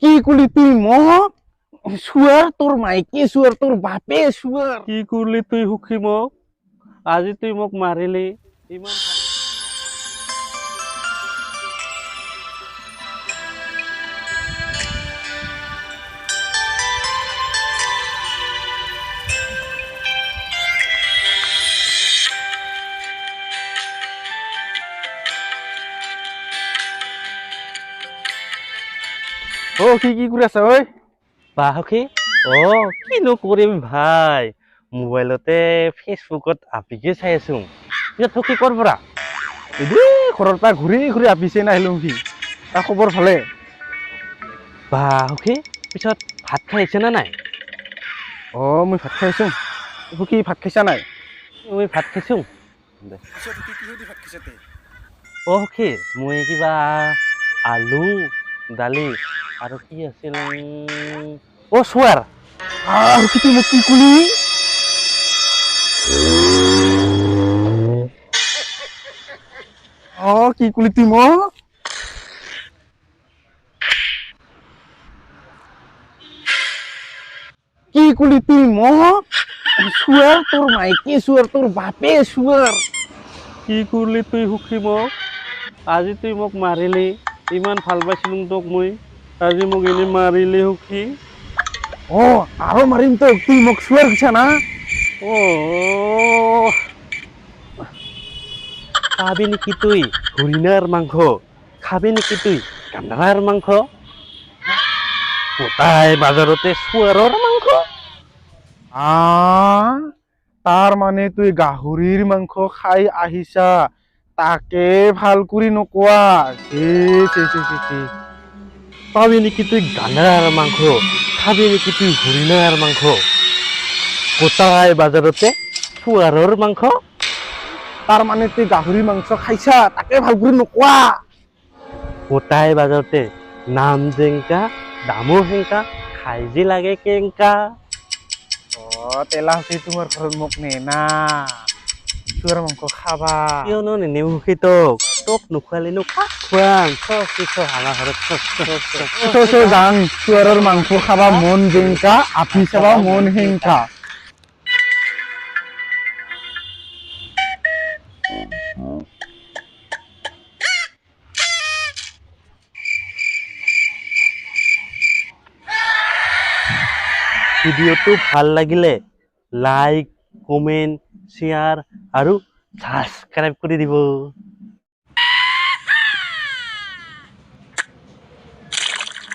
কি করলি তুই মোক শুয়ার তোর মাইকে শুয়ার তোর বাপে শুয়ার কি করলি তুই সুখী মোক আজি তুই মোক মাৰিলি ইমান ও কি কৰে আছে ওই বা সখী কিনো কৰিম ভাই মোবাইলতে ফেচবুকত আপিকে চাই আছো পিছত সখী কৰ পৰা এদে ঘৰৰ পৰা ঘূৰি ঘূৰি আপিছে নাহিলো সি তাৰ খবৰ ভালে বা সখী পিছত ভাত খাইছে না নাই মই ভাত খাইছো কি ভাত খাইছা নাই মই ভাত খাইছো সখী মই কিবা আলু দালি আৰু কি আছিল চুৱাৰ আৰু কি তুই মোক কি কলি কি কলি তুই মোক কি কলি তুই মোক শুয়ার তোর মাইকে শুয়ার তোর বাপে শুয়ার কি কৰিলি তুই সুখী মোক আজি তুই মোক মাৰিলি ইমান ভাল পাইছিলো তোক মই আজি মোক এনে মাৰিলি সুখী আরো মারিম তো তুই মোক শুয়ার কিছা না খাবি নেকি তুই হরিণার মাংস খাবি নেকি তুই গান্ধারার মাংস কোথায় বাজারতে শুয়াৰৰ মাংস তার মানে তুই গাহরির মাংস খাই আহিছা তাকে ভাল করে নকোয়া পাবি নেকি তুই গান্ধারার মাংস খাবি নেকি তুই হরিণার মাংস কোথায় বাজারতে শুয়াৰৰ মাংস তার মানে তুই গাহরির মাংস খাইছা তাকে ভাল করে নকোয়া কোথায় বাজারতে নাম জেংকা দামো হেংকা খাই যে লাগে কেংকা তেলা হচ্ছে তোমার ঘৰত মোক নে না শুয়াৰ মাংস খাবা কিয়নো নেনেও সুখী তোক তোক নোখোৱালিনো কাক খুৱাম আমাৰ ঘৰত যাং শুয়ারের মাংস খাবা মন জেংকা আপি চাবা মন হেংকা ভিডিঅ'টো ভাল লাগিলে লাইক কমেণ্ট শ্বেয়াৰ আৰু ছাবস্ক্ৰাইব কৰি দিব